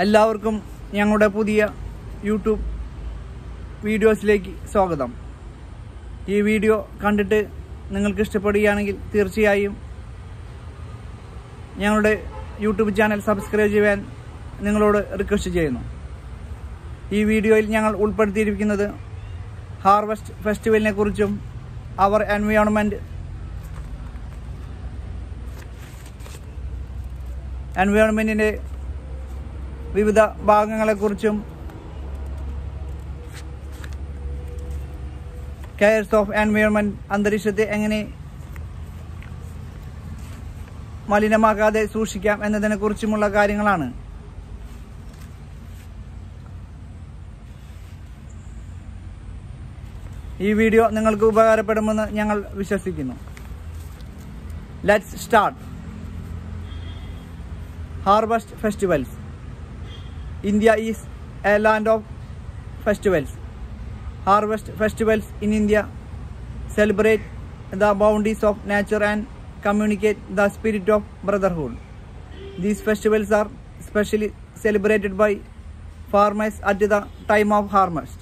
എല്ലാവർക്കും ഞങ്ങളുടെ പുതിയ യൂട്യൂബ് വീഡിയോസിലേക്ക് സ്വാഗതം. ഈ വീഡിയോ കണ്ടിട്ട് നിങ്ങൾക്ക് ഇഷ്ടപ്പെടുകയാണെങ്കിൽ തീർച്ചയായും ഞങ്ങളുടെ യൂട്യൂബ് ചാനൽ സബ്സ്ക്രൈബ് ചെയ്യാൻ നിങ്ങളോട് റിക്വസ്റ്റ് ചെയ്യുന്നു. ഈ വീഡിയോയിൽ ഞങ്ങൾ ഉൾപ്പെടുത്തിയിരിക്കുന്നത് ഹാർവെസ്റ്റ് ഫെസ്റ്റിവലിനെ കുറിച്ചും അവർ എൻവയോൺമെൻറ്റിൻ്റെ വിവിധ ഭാഗങ്ങളെക്കുറിച്ചും കെയർസ് ഓഫ് എൻവയോൺമെൻറ്റ് അന്തരീക്ഷത്തെ എങ്ങനെ മലിനമാക്കാതെ സൂക്ഷിക്കാം എന്നതിനെക്കുറിച്ചുമുള്ള കാര്യങ്ങളാണ്. ഈ വീഡിയോ നിങ്ങൾക്ക് ഉപകാരപ്പെടുമെന്ന് ഞങ്ങൾ വിശ്വസിക്കുന്നു. Let's start. Harvest festivals. India is a land of festivals. Harvest festivals in India celebrate the bounties of nature and communicate the spirit of brotherhood. These festivals are specially celebrated by farmers at the time of harvest.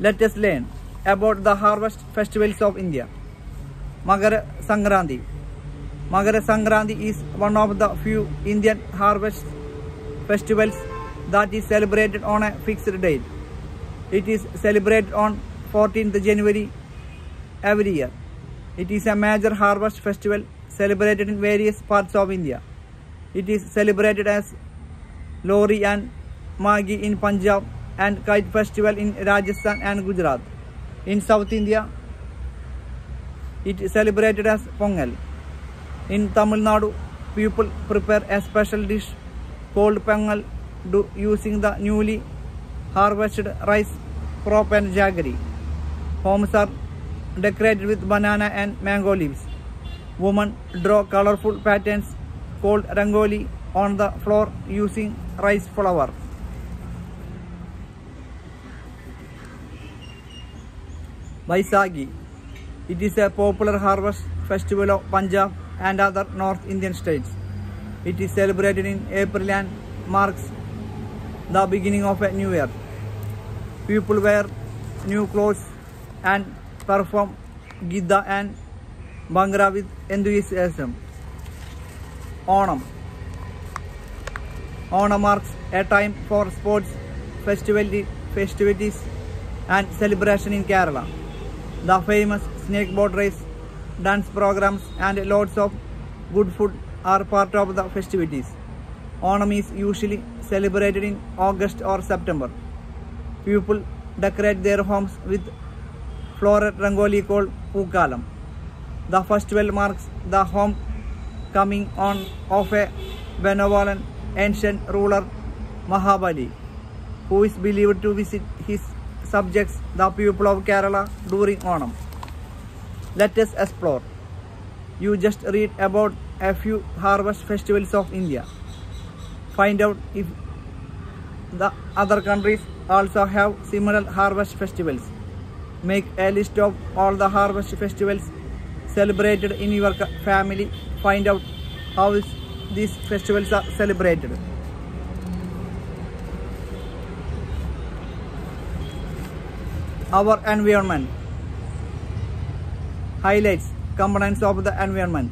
Let us learn about the harvest festivals of India. SANKRANTI. SANKRANTI is one of the few Indian harvest festivals that is celebrated on a fixed date. It is celebrated on 14th January every year. It is a major harvest festival celebrated in various parts of India. It is celebrated as Lori and Magi in Punjab and Kite Festival in Rajasthan and Gujarat. In South India, it is celebrated as Pongal. In Tamil Nadu, people prepare a special dish called Pongal using the newly harvested rice, crop and jaggery. Homes are decorated with banana and mango leaves. Women draw colorful patterns called rangoli on the floor using rice flour. BAISAKHI. It is a popular harvest festival of Punjab and other North Indian states. It is celebrated in April and marks the beginning of a new year. People wear new clothes and perform Gidda and Bhangra with enthusiasm. ONAM. ONAM marks a time for sports, festivities and celebration in Kerala. The famous snake boat race, dance programs and lots of good food are part of the festivities. Onam is usually celebrated in August or September. People decorate their homes with floral rangoli called Pookalam. The festival marks the homecoming of a benevolent ancient ruler Mahabali, who is believed to visit his subjects, the people of Kerala, during Onam. Let us explore. You just read about a few harvest festivals of India. Find out if the other countries also have similar harvest festivals. Make a list of all the harvest festivals celebrated in your family. Find out how these festivals are celebrated. Our environment. Highlights, components of the environment,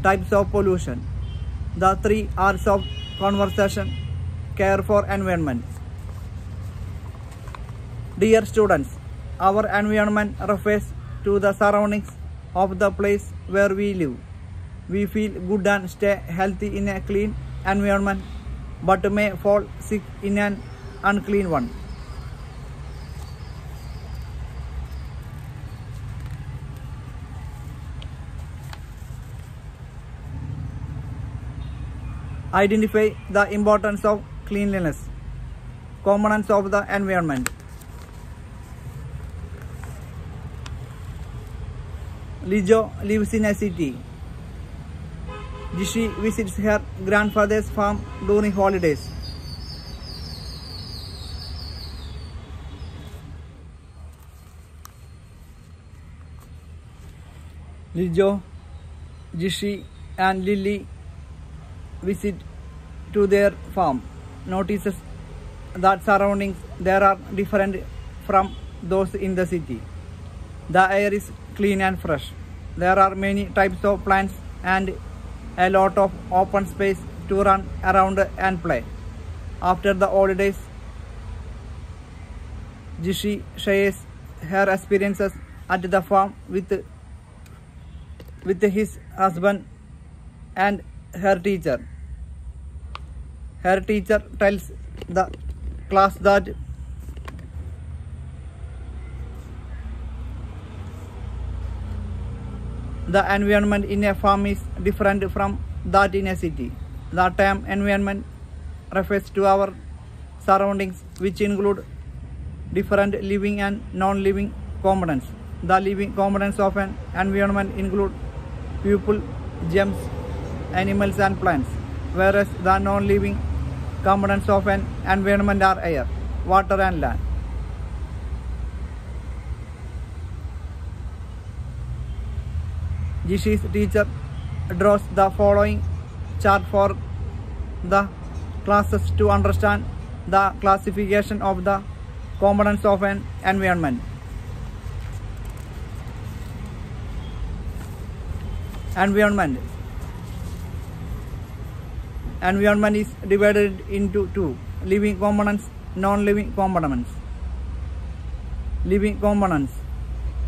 types of pollution, the 3 R's of conservation, care for environment. Dear students, our environment refers to the surroundings of the place where we live. We feel good and stay healthy in a clean environment, but may fall sick in an unclean one. Identify the importance of cleanliness. Components of the environment. Lijo lives in a city. Jishi visits her grandfather's farm during holidays. Lijo, Jishi and Lily visit to their farm notices that surroundings there are different from those in the city. The air is clean and fresh. There are many types of plants and a lot of open space to run around and play. After the holidays, Jishi shares her experiences at the farm with his husband and her teacher. Her teacher tells the class that the environment in a farm is different from that in a city. The term environment refers to our surroundings, which include different living and non-living components. The living components of an environment include people, gems, animals and plants, whereas the non-living components of an environment are air, water and land. Jishi's teacher draws the following chart for the classes to understand the classification of the components of an environment. Environment is divided into two: living components, non-living components. Living components: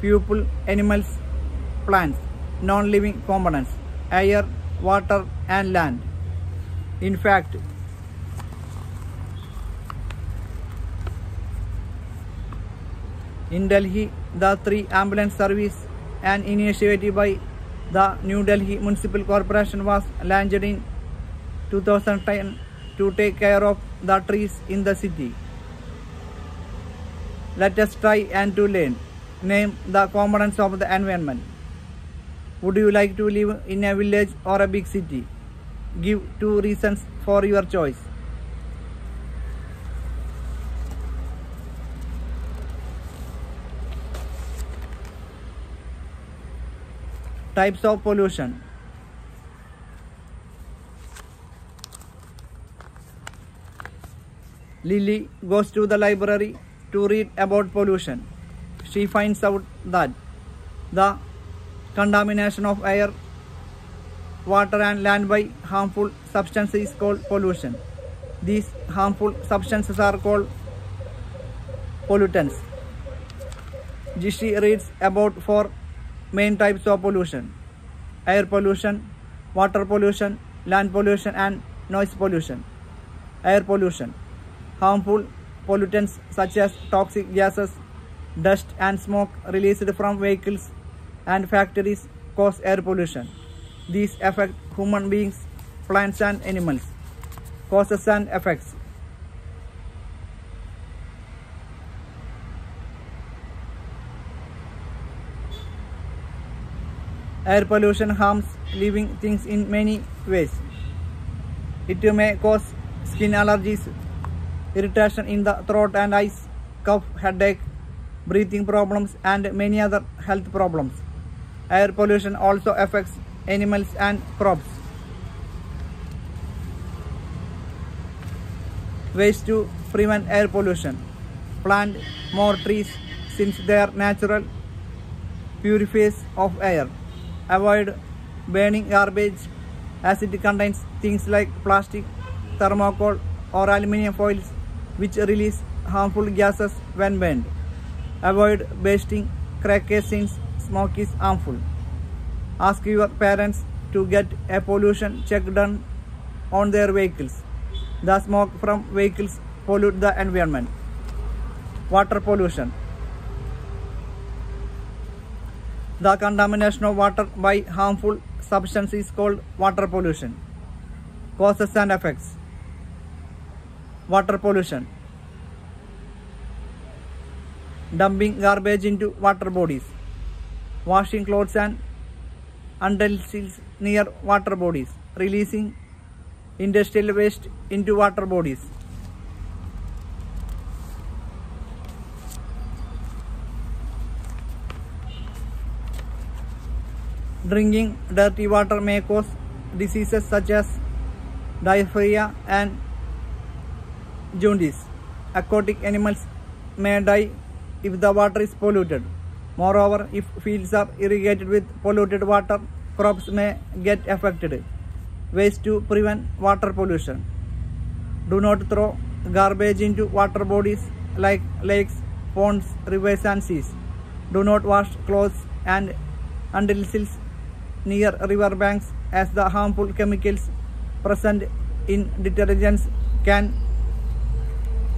people, animals, plants. Non-living components: air, water and land. In fact, in Delhi, the 3 ambulance service, an initiative by the New Delhi Municipal Corporation, was launched in 2010 to take care of the trees in the city. Let us try and to learn. Name the components of the environment. Would you like to live in a village or a big city? Give 2 reasons for your choice. Types of pollution. Lily goes to the library to read about pollution. She finds out that the contamination of air, water and land by harmful substances is called pollution. These harmful substances are called pollutants. Jishi reads about 4 main types of pollution: air pollution, water pollution, land pollution and noise pollution. Air pollution: harmful pollutants such as toxic gases, dust and smoke released from vehicles and factories cause air pollution. These affect human beings, plants and animals. Causes and effects. Air pollution harms living things in many ways. It may cause skin allergies, irritation in the throat and eyes, cough, headache, breathing problems and many other health problems. Air pollution also affects animals and crops. Ways to prevent air pollution. Plant more trees since they are natural purifiers of air. Avoid burning garbage as it contains things like plastic, thermocol or aluminum foils which release harmful gases when burned. Avoid bursting crackers since smoke is harmful. Ask your parents to get a pollution check done on their vehicles. The smoke from vehicles pollute the environment. Water pollution. The contamination of water by harmful substances is called water pollution. Causes and effects. Water pollution. Dumping garbage into water bodies. Washing clothes and utensils near water bodies. Releasing industrial waste into water bodies. Drinking dirty water may cause diseases such as diarrhea, and jaundice. Aquatic animals may die if the water is polluted. Moreover, if fields are irrigated with polluted water, crops may get affected. Ways to prevent water pollution. Do not throw garbage into water bodies like lakes, ponds, rivers, and seas. Do not wash clothes and utensils near river banks, as the harmful chemicals present in detergents can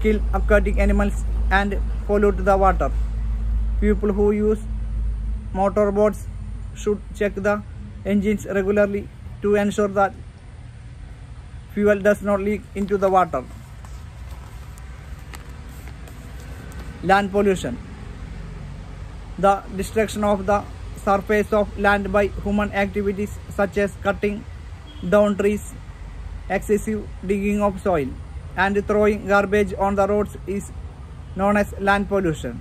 kill aquatic animals and pollute the water. People who use motorboats should check the engines regularly to ensure that fuel does not leak into the water. Land pollution. The destruction of the surface of land by human activities such as cutting down trees, excessive digging of soil, and throwing garbage on the roads is known as land pollution.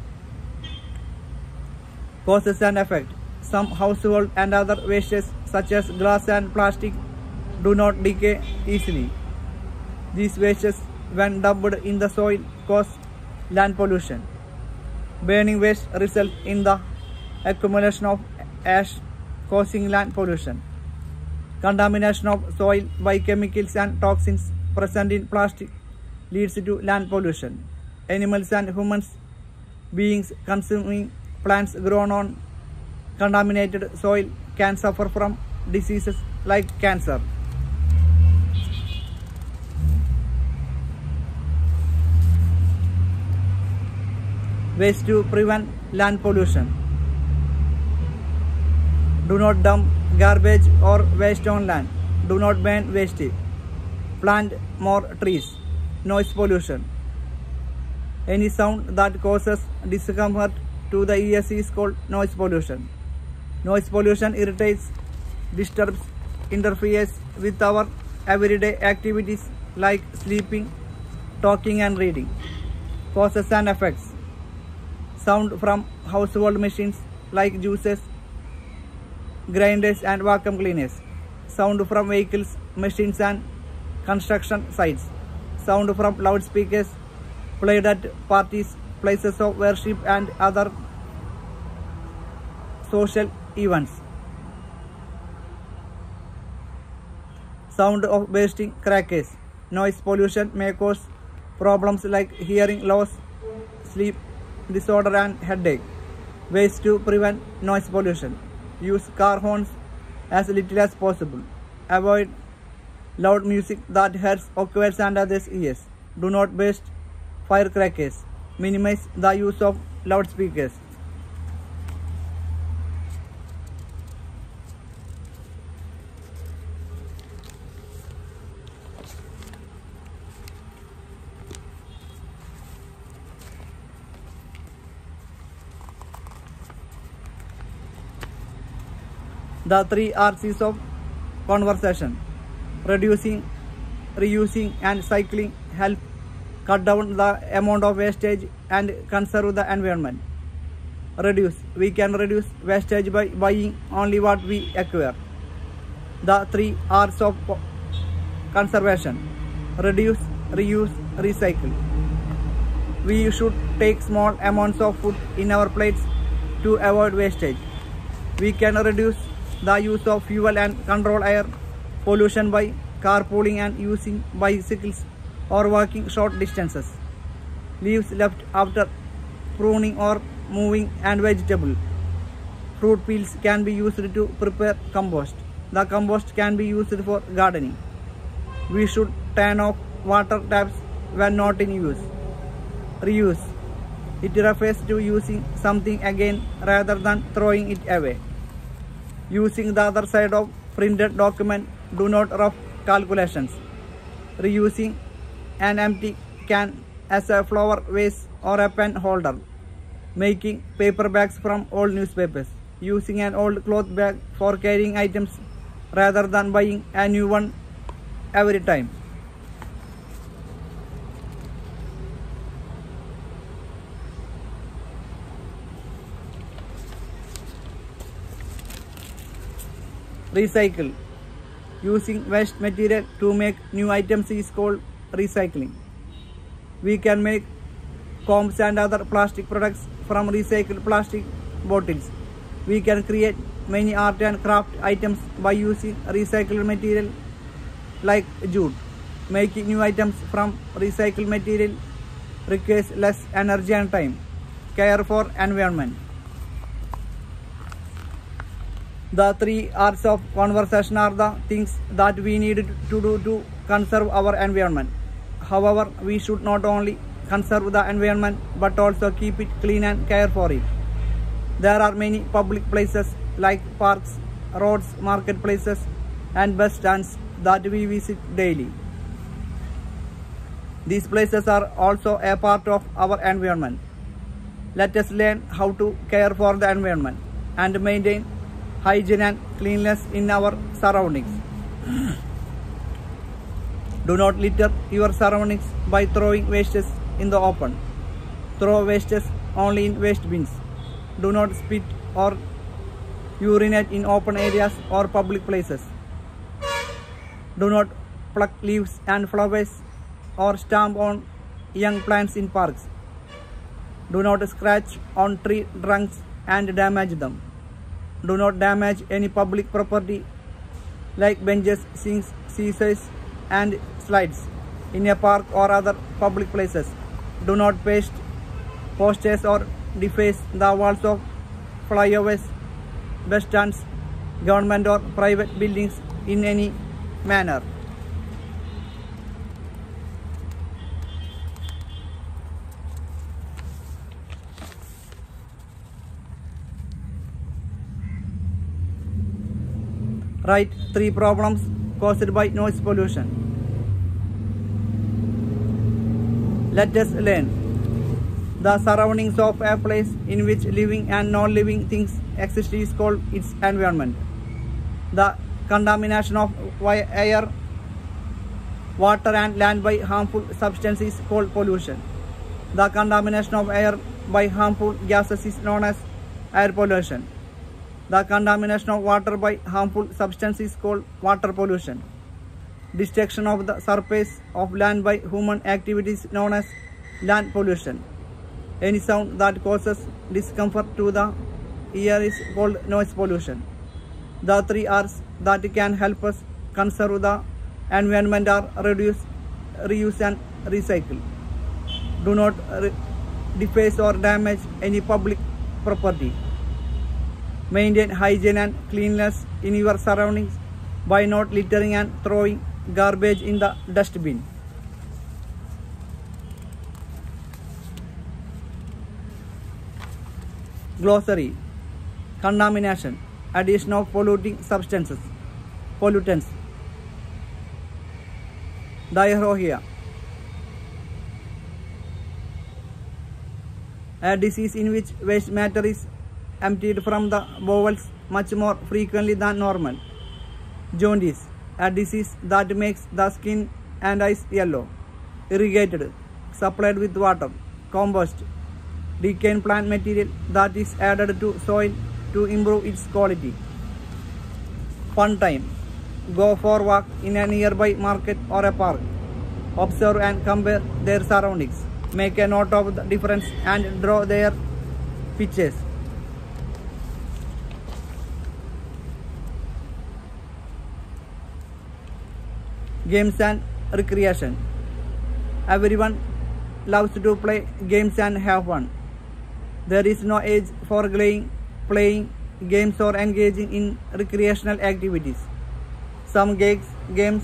Causes and effect. Some household and other wastes such as glass and plastic do not decay easily. These wastes, when dumped in the soil, cause land pollution. Burning waste results in the accumulation of ash, causing land pollution. Contamination of soil by chemicals and toxins present in plastic leads to land pollution. Animals and human beings consuming plants grown on contaminated soil can suffer from diseases like cancer. Ways to prevent land pollution. Do not dump garbage or waste on land. Do not burn waste. Plant more trees. Noise pollution. Any sound that causes discomfort to the ears is called noise pollution. Noise pollution irritates, disturbs, interferes with our everyday activities like sleeping, talking, and reading. Causes and effects. Sound from household machines like juicers, grinders, and vacuum cleaners. Sound from vehicles, machines, and construction sites. Sound from loudspeakers played at parties, places of worship, and other social events. Sound of bursting crackers. Noise pollution may cause problems like hearing loss, sleep disorder, and headache. Ways to prevent noise pollution. Use car horns as little as possible. Avoid loud music that hurts occurs and others' ears. Do not burst firecrackers. Minimize the use of loudspeakers. The 3 R's of conversation. Reducing, reusing, and cycling help cut down the amount of wastage and conserve the environment. Reduce. We can reduce wastage by buying only what we acquire. The 3 R's of conservation. Reduce, reuse, recycle. We should take small amounts of food in our plates to avoid wastage. We can reduce the use of fuel and control air pollution by carpooling and using bicycles or walking short distances. Leaves left after pruning or moving and vegetable. Fruit peels can be used to prepare compost. The compost can be used for gardening. We should turn off water taps when not in use. Reuse. It refers to using something again rather than throwing it away. Using the other side of printed document, do not rough calculations. Reusing an empty can as a flower vase or a pen holder. Making paper bags from old newspapers. Using an old cloth bag for carrying items rather than buying a new one every time. Recycle. Using waste material to make new items is called recycling. We can make combs and other plastic products from recycled plastic bottles. We can create many art and craft items by using recycled material like jute. Making new items from recycled material requires less energy and time. Care for environment. The 3 R's of conservation are the things that we need to do to conserve our environment. However, we should not only conserve the environment but also keep it clean and care for it. There are many public places like parks, roads, marketplaces, and bus stands that we visit daily. These places are also a part of our environment. Let us learn how to care for the environment and maintain hygiene and cleanliness in our surroundings. Do not litter your surroundings by throwing wastes in the open. Throw wastes only in waste bins. Do not spit or urinate in open areas or public places. Do not pluck leaves and flowers or stamp on young plants in parks. Do not scratch on tree trunks and damage them. Do not damage any public property like benches, sinks, scissors, and slides in a park or other public places. Do not paste posters or deface the walls of flyovers, bus stands, government or private buildings in any manner. Write 3 problems caused by noise pollution. Let us learn. The surroundings of a place in which living and non-living things exist is called its environment. The contamination of air, water and land by harmful substances is called pollution. The contamination of air by harmful gases is known as air pollution. The contamination of water by harmful substances is called water pollution. Destruction of the surface of land by human activities is known as land pollution. Any sound that causes discomfort to the ear is called noise pollution. The 3 R's that can help us conserve the environment are reduce, reuse and recycle. Do not deface or damage any public property. Maintain hygiene and cleanliness in your surroundings by not littering and throwing garbage in the dustbin. Glossary. Contamination. Addition of polluting substances. Pollutants. Diarrhea. A disease in which waste matter is emptied from the bowels much more frequently than normal. Jaundice. A disease that makes the skin and eyes yellow. Irrigated. Supplied with water. Compost. Decaying plant material that is added to soil to improve its quality. Fun time. Go for a walk in a nearby market or a park. Observe and compare their surroundings. Make a note of the difference and draw their pictures. Games and recreation. Everyone loves to play games and have fun. There is no age for playing games or engaging in recreational activities. Some games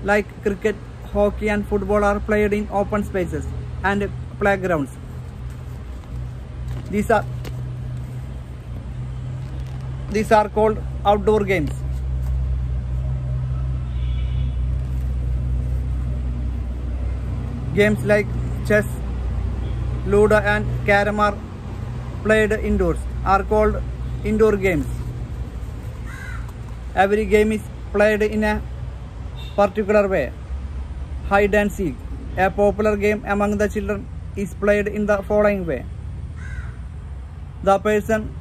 like cricket, hockey and football are played in open spaces and playgrounds. These are called outdoor games. Games like chess, Ludo and Carom are played indoors, are called indoor games. Every game is played in a particular way. Hide and seek, a popular game among the children, is played in the following way. The person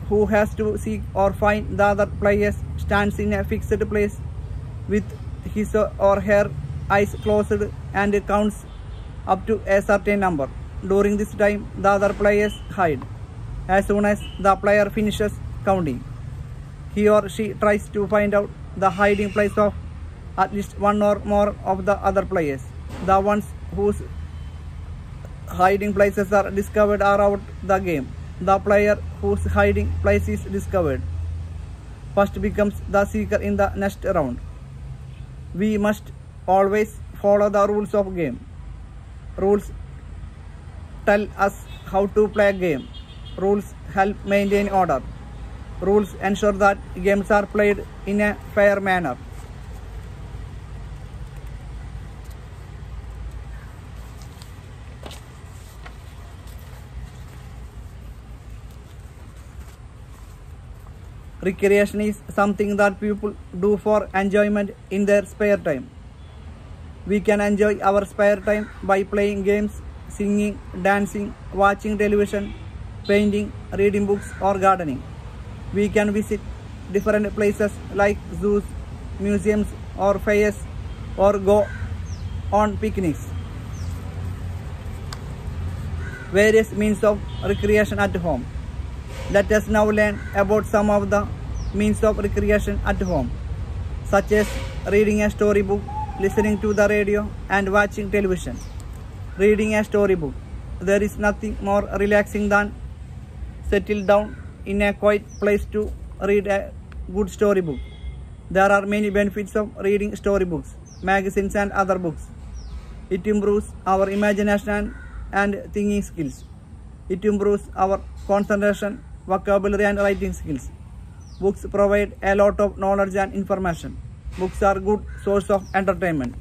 who has to seek or find the other players stands in a fixed place with his or her eyes closed and counts up to a certain number. During this time, the other players hide. As soon as the player finishes counting, he or she tries to find out the hiding place of at least one or more of the other players. The ones whose hiding places are discovered are out the game. The player whose hiding place is discovered first becomes the seeker in the next round. We must always follow the rules of game. Rules tell us how to play a game. Rules help maintain order. Rules ensure that games are played in a fair manner. Recreation is something that people do for enjoyment in their spare time. We can enjoy our spare time by playing games, singing, dancing, watching television, painting, reading books, or gardening. We can visit different places like zoos, museums, or fairs, or go on picnics. Various means of recreation at home. Let us now learn about some of the means of recreation at home, such as reading a storybook, listening to the radio, and watching television. Reading a storybook. There is nothing more relaxing than settle down in a quiet place to read a good storybook. There are many benefits of reading storybooks, magazines, and other books. It improves our imagination and thinking skills. It improves our concentration, vocabulary, and writing skills. Books provide a lot of knowledge and information. Books are a good source of entertainment.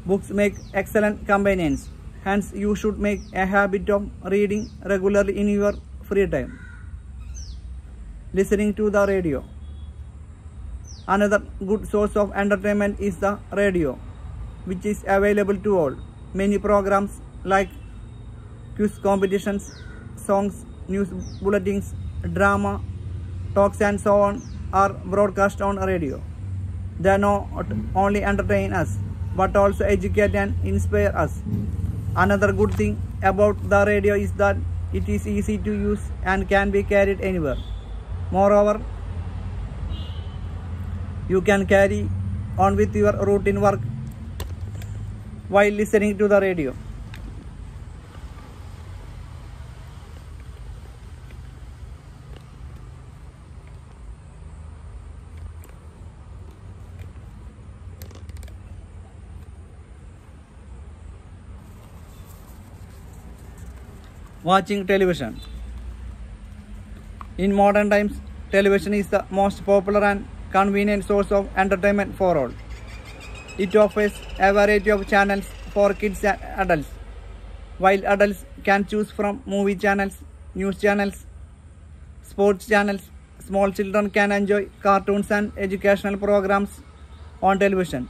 Books make excellent companions. Hence, you should make a habit of reading regularly in your free time. Listening to the radio. Another good source of entertainment is the radio, which is available to all. Many programs like quiz competitions, songs, news bulletins, drama, talks, and so on are broadcast on radio. They not only entertain us, but also educate and inspire us. Another good thing about the radio is that it is easy to use and can be carried anywhere. Moreover, you can carry on with your routine work while listening to the radio. Watching television. In modern times, television is the most popular and convenient source of entertainment for all. It offers a variety of channels for kids and adults. While adults can choose from movie channels, news channels, sports channels, small children can enjoy cartoons and educational programs on television.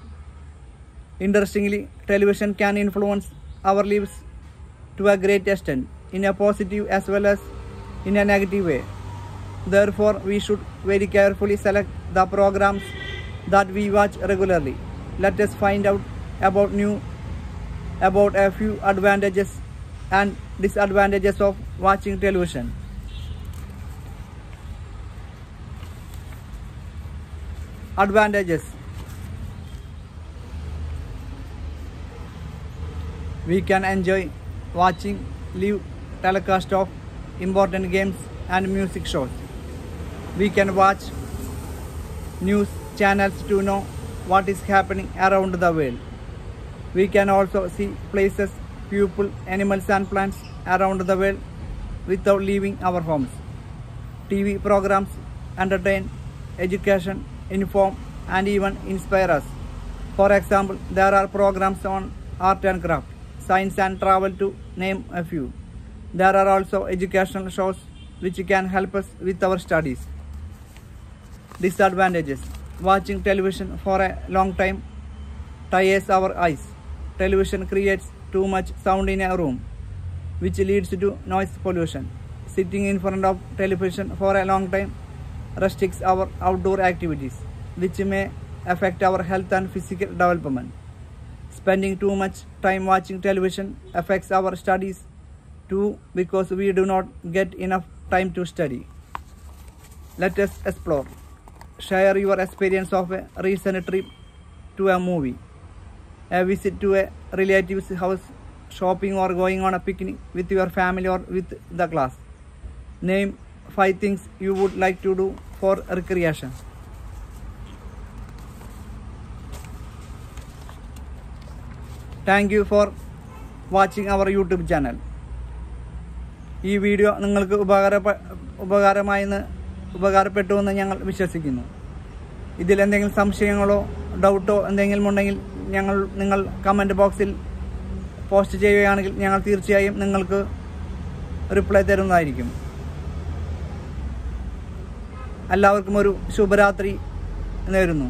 Interestingly, television can influence our lives to a great extent, in a positive as well as in a negative way. Therefore, we should very carefully select the programs that we watch regularly. Let us find out about a few advantages and disadvantages of watching television. Advantages. We can enjoy watching live telecast of important games and music shows. We can watch news channels to know what is happening around the world. We can also see places, people, animals, and plants around the world without leaving our homes. TV programs entertain, education, inform, and even inspire us. For example, there are programs on art and craft, science, and travel, to name a few. There are also educational shows which can help us with our studies. Disadvantages. Watching television for a long time tires our eyes. television creates too much sound in a room, which leads to noise pollution. Sitting in front of television for a long time restricts our outdoor activities, which may affect our health and physical development. Spending too much time watching television affects our studies too, because we do not get enough time to study. Let us explore. Share your experience of a recent trip to a movie, a visit to a relative's house, shopping, or going on a picnic with your family or with the class. Name 5 things you would like to do for recreation. Thank you for watching our YouTube channel. ഈ video നിങ്ങൾക്ക് ഉപകാരപ്പെട്ടുവെന്ന് ഞങ്ങൾ വിശ്വസിക്കുന്നു. ഇതിൽ എന്തെങ്കിലും സംശയങ്ങളോ ഡൗട്ടോ എന്തെങ്കിലും ഉണ്ടെങ്കിൽ നിങ്ങൾ comment ബോക്സിൽ പോസ്റ്റ് ചെയ്യുകയാണെങ്കിൽ ഞങ്ങൾ തീർച്ചയായും നിങ്ങൾക്ക് റിപ്ലൈ തരുന്നതായിരിക്കും. എല്ലാവർക്കും ഒരു ശുഭരാത്രി നേരുന്നു.